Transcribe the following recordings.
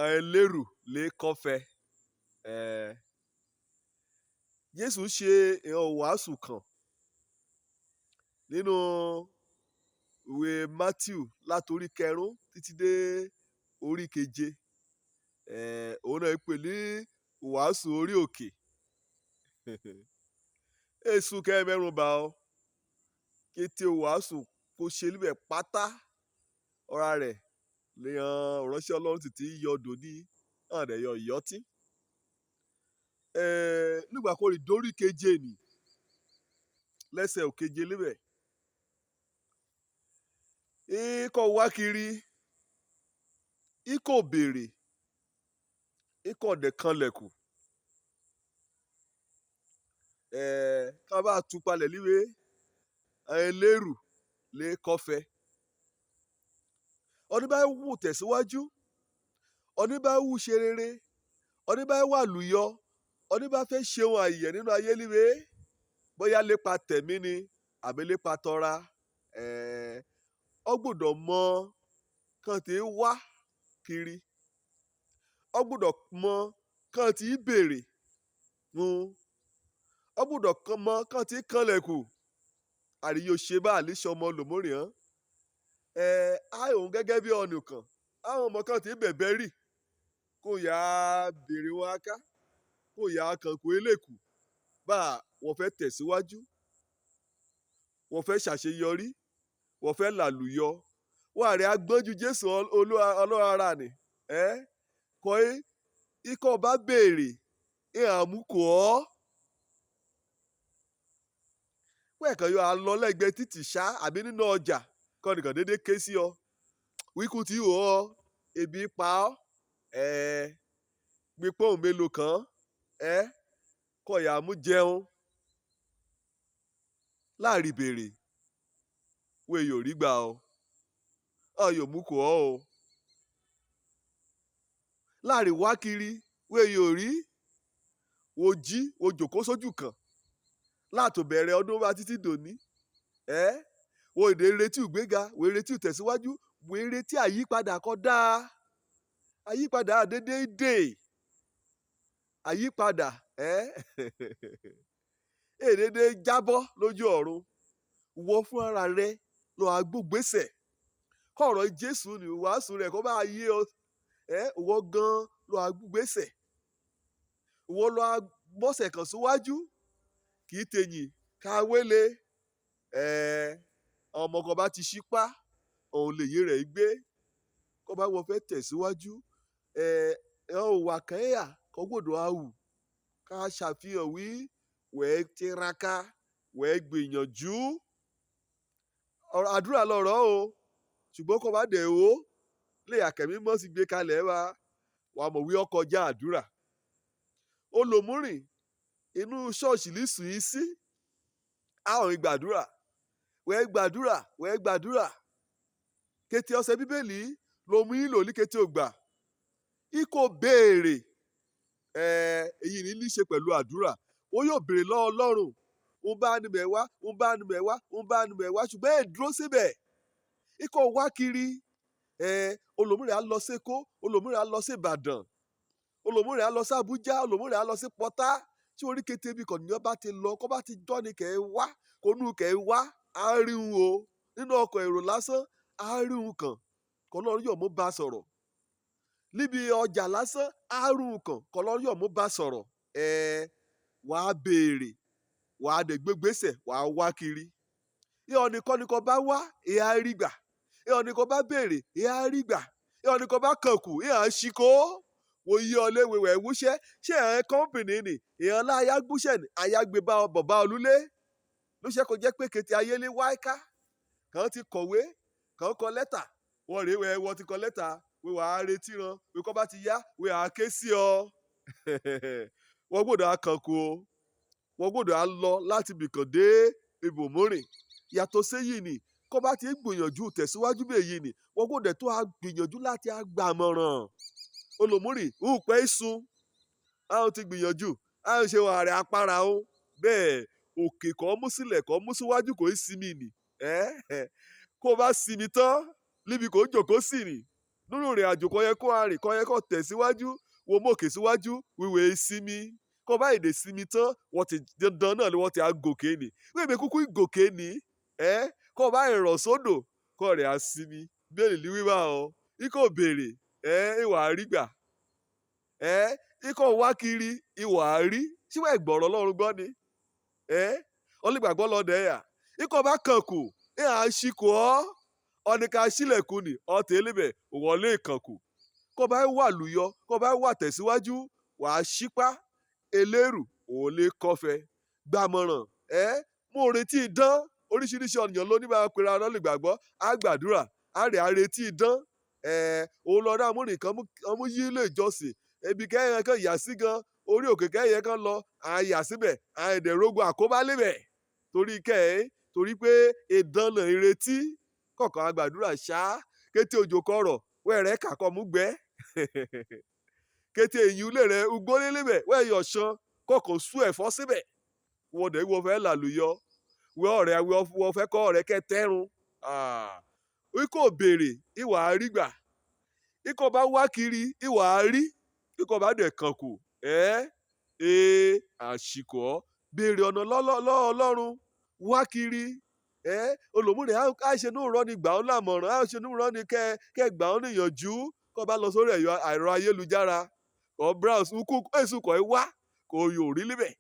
àìlérù lè kọ́fẹ́. Jésù ṣe ìwàásù kan nínú ìwé Matthew látorí kẹrún títí dé orí keje. Òun náà pè ní ìwàásù orí òkè. Èsù kẹ́mẹ́rún bá ọ kété ìwàásù kò ṣe níbẹ̀ pátá ọ̀rá rẹ̀ lèèyàn ránṣẹ́ Ọlọ́run títí yọdọ̀ ní àdẹ̀yọ ìyọ́tí. Nígbà kó rí dórí keje nì lẹ́sẹ̀ òkeje níbẹ̀. Ikọ̀ wá kiri, ikọ̀ béèrè, ikọ̀ dẹ̀ kanlẹ̀kùn. Ká bá tú palẹ̀ líwe àìlérù lè kọ́fẹ́. Ọní bá wù tẹ̀síwájú, ọní bá wù ṣe rere, ọní bá wà lùyọ, ọní bá fẹ́ ṣeun àyẹ̀ nínú ayé líwe, bóyá lépa tẹ̀mí ni àbí lépa tọra. Ọ gbọ́dọ̀ mọ kàn tí wá kiri. Ọ gbọ́dọ̀ mọ kàn tí béèrè. Ọ gbọ́dọ̀ mọ kàn tí kanlẹ̀kùn. Àríyó ṣe bá àlíṣọ ọmọ lòmórìán. Àìhùn gẹ́gẹ́ bí ọ̀nà kan. Àwọn ọmọ kan tí bẹ̀bẹ̀ rì. Kò yá béèrè wọn aká. Kò yá kankun eléku. Bá wọ́n fẹ́ tẹ̀síwájú. Wọ́n fẹ́ ṣàṣeyọrí. Wọ́n fẹ́ làlùyọ. Wọ́n àrẹ agbọ́njú Jésù ọlọ́rara ni. Kọ́ ikọ̀ bá béèrè. Àmúkò ọ́. Wẹ́ẹ̀kan yóò lọ lẹ́gbẹ̀ẹ́ títì ṣá àbí nínú ọjà. Kọ́ nìkan dédé ké sí ọ. Wíkú tí ò ọ. Ebi pa ọ́. Gbípọ̀ òun mélòó kan. Kọ́ ìyá mú jẹun. Láàrin béèrè. Wẹ́ẹ̀ yóò rí gbà ọ. Yóò mú kò ọ́ o. Láàrin wá kiri. Wẹ́ẹ̀ yóò rí. Wo jí, wo jòkó sójú kan. Látò bẹ̀rẹ̀ ọdún bá títí dòní. Wo èdè retí ìgbéga, wo retí ìtẹ̀síwájú, wo retí àyípadà kọ́ dáa. Àyípadà dédé dé. Àyípadà èdèdè jábọ́ lójú ọ̀run. Wọ́ fún ara rẹ lọ agbógbésẹ̀. Kọ̀rọ̀ Jésù ni wàásù rẹ̀ kó bá yé ọ. Wọ́ gan lọ agbógbésẹ̀. Wọ́ lọ bọ́sẹ̀ kan síwájú. Kì í tẹ̀yìn káwélé. Ọmọ kan bá ti ṣípá. Òun lè yé rẹ̀ gbé. Kọ́ bá wọ́n fẹ́ tẹ̀síwájú. Wà kẹ́yà kọ́ gbọ́dọ̀ àwù. Ká ṣàfihàn wí wẹ́ẹ́ tiraka wẹ́ẹ́ gbìyànjú. Àdúrà lọ̀rọ̀ o. Ṣùgbọ́n kọ́ bá dẹ̀ o. Lè àkẹ́mí mọ́ sí gbé kalẹ̀ wa. Wà mọ̀ wí ọkọ̀ já àdúrà. Olòmúrìn inú ṣọ́ọ̀ṣì lísù yìí sí. Àwọn ìgbàdúrà. Wẹ́ẹ́ gbàdúrà. Wẹ́ẹ́ gbàdúrà. Kété ọsẹ Bíbélì ló mú ìlò ní kété ògbà. Ikọ̀ béèrè. Èyí ní ṣe pẹ̀lú àdúrà. Ó yóò béèrè lọ́wọ́ Ọlọ́run. Ń bá ní mẹ́wàá. Ń bá ní mẹ́wàá. Ń bá ní mẹ́wàá. Ṣùgbọ́n èdúró síbẹ̀. Ikọ̀ wá kiri. Olòmúrìn á lọ sí Èkó. Olòmúrìn á lọ sí Ìbàdàn. Olòmúrìn á lọ sí Àbújá. Olòmúrìn á lọ sí Pọ́tà. Tí orí kété bí kọ̀nìyàn bá ti lọ. Kọ́ bá ti jọ́ ni kẹ́ ẹ wá. Kò nù kẹ́ ẹ wá. Á rí un o. Nínú ọkọ̀ èrò lásán. Á rí un kàn. Kọ́lọ́run yóò mú bá sọ̀rọ̀. Níbi ọjà lásán. Á rí un kàn. Kọ́lọ́run yóò mú bá sọ̀rọ̀. Wà á béèrè. Wà á dẹ̀ gbégbésẹ̀. Wà á wá kiri. Ìhọ̀nìkan ni kò bá wá. Ìhà rí gbà. Ìhọ̀nìkan bá béèrè. Ìhà rí gbà. Ìhọ̀nìkan bá kànkù. Ìhà ṣíkó. Wo yí ọ léwe wẹ̀ wúṣẹ́. Ṣé kọ́mpìnì ni? Ìhàn láyà gbúṣẹ́ ni. Àyàgbé bá bọ̀bá olúlé. Lóṣẹ́ kò jẹ́ pé kété ayé lé wáíká. Kàn ti kọ̀wé. Kàn kọ lẹ́tà. Wọ́n rèé wẹ̀ wọ́n ti kọ lẹ́tà. Wẹ́ wà á retí ran. Wẹ́ kọ́ bá ti yá. Wẹ́ à ké sí ọ. Wọ́n gbọ́dọ̀ á kànkù o. Wọ́n gbọ́dọ̀ á lọ láti ibìkan dé ibòmórìn. Yàtọ̀ séyìí ni. Kọ́ bá ti gbìyànjú tẹ̀síwájú bí èyí ni. Wọ́n gbọ́dọ̀ tó á gbìyànjú láti á gbàmọ̀ràn. Olòmúrìn ń pẹ́ sùn. Àwọn ti gbìyànjú. Àwọn ṣe wà rẹ̀ apára o. Bẹ́ẹ̀ òkè kọ́ mú sílẹ̀ kọ́ mú síwájú kò í sinmi nì. Kó bá sinmi tán níbi kò jòkó sí ni. nínú ìrìn àjò kan yẹ kó arìn kan yẹ kó tẹ̀síwájú wo mọ̀kè síwájú wíwèé sinmi kó bá èdè sinmi tán wọ́n ti dandan náà ni wọ́n ti á gòkè ni wíwèé kúkú gòkè ni kó bá ìrọ̀ sódò kó rẹ̀ á sinmi bẹ́ẹ̀ ni wíwá ọ ikọ̀ béèrè ìwà àrígbà ikọ̀ wá kiri ìwà àrí síwẹ̀ ìgbọ̀rọ̀ Ọlọ́run gbọ́ ni ọlọ́gbàgbọ́ lọ́dẹ̀ yà ikọ̀ bá kànkù ìhà ṣìkò ọ̀nìkà sílẹ̀kùn ni ọ̀tẹ̀lẹ̀bẹ̀ wọlé ìkànkù kó bá wà lùyọ kó bá wà tẹ̀síwájú wàá ṣípá elérù òun lè kọfẹ gbàmọ̀ràn mo retí idán oríṣiríṣi ọ̀nìyàn ló ní bá pera ọlọ́gbàgbọ́ á gbàdúrà á rẹ̀ á retí idán òun lọ́dọ̀ amúrin kan mú yí ilé ìjọsìn ebi kẹ́yìn kan yà sí gan orí òkè kẹ́yìn kan lọ àyà síbẹ̀ àìdẹ̀rógun àkóbá lébẹ̀ torí pé idán náà ìrètí kọ̀ọ̀kan àgbàdúrà ṣá kété òjò kọ̀rọ̀ wẹ́rẹ́ kàkọ́ mú gbẹ́ kété èyí ulé rẹ̀ ugbólé lébẹ̀ wẹ́yọ̀ ṣan kọ̀ọ̀kan sú ẹ̀fọ́ síbẹ̀ wọ́n dẹ̀ wọ́n fẹ́ làlùyọ wọ́n fẹ́ kọ́ ọ̀rẹ́ kẹtẹ́rùn ikọ̀ béèrè ìwà àrígbà ikọ̀ bá wá kiri ìwà àrí ikọ̀ bá dẹ̀ kànkù àṣìkò béèrè ọ̀nà lọ́wọ́ Ọlọ́run wá kiri olùmúrè àìṣenú rọ́ni gbà ọ́ lámọ̀ràn àìṣenú rọ́ni kẹ́ gbà ọ́ níyànjú kó bá lọ sórí ẹ̀rọ ayélujára kó browse èsù kò wá kò yóò rí líbẹ̀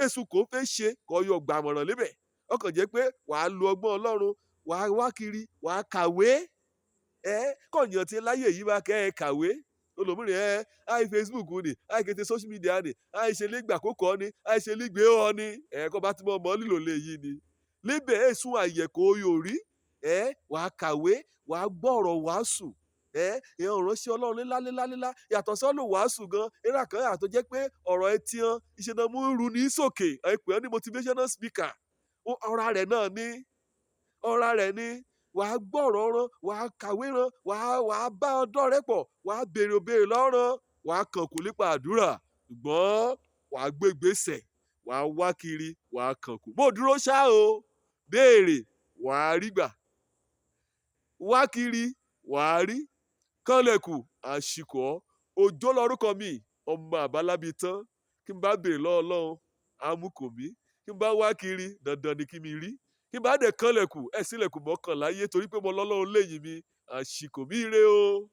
èsù kò fẹ́ ṣe kò yóò gbàmọ̀ràn líbẹ̀ ọkàn jẹ́ pé wàá lu ọgbọ́n Ọlọ́run wàá wá kiri wàá kàwé kọ̀ọ̀yàn ti láyé yìí bá kẹ́ ẹ kàwé olùmúrè àì Facebook ni àì kété social media ni àì ṣe lè gbà kókó ni àì ṣe lè gbé ọ ni kó bá ti mọ ọmọ lílò lè yí ni níbẹ̀ èsùn àyẹ̀kọ́ yóò rí wàá kàwé wàá gbọ́rọ̀ wàásù ìyẹn ìránṣẹ́ Ọlọ́run lílá yàtọ̀ sọ́nù wàásù gan eré àkànyà tó jẹ́ pé ọ̀rọ̀ etí hàn ìṣẹ̀nà mú ru ní sókè ẹ̀pẹ́ ọ́ ní motivational speaker ọ̀rọ̀ rẹ̀ ní wàá gbọ́rọ̀ rán wàá kàwé rán wàá bá ọ̀dọ́ rẹ̀ pọ̀ wàá béèrè lọ́rùn wàá kànkù nípa àdúrà ṣùgbọ́n wàá gbé gbèsè wàá wá kiri wàá kànkù bó dúró ṣá o béèrè wàá rí gbà wá kiri wàá rí kànlẹ̀kù àṣìkò òjò lórúkọ mi ọmọ àbálábí tán kí n bá béèrè lọ́wọ́ Ọlọ́run amúkò mi kí n bá wá kiri dandan ni kí mi rí kí n bá dẹ̀ kànlẹ̀kù sílẹ̀kùn mọ́kànlá yé torí pé mo lọ́lọ́run lẹ́yìn mi àṣìkò mi rè o.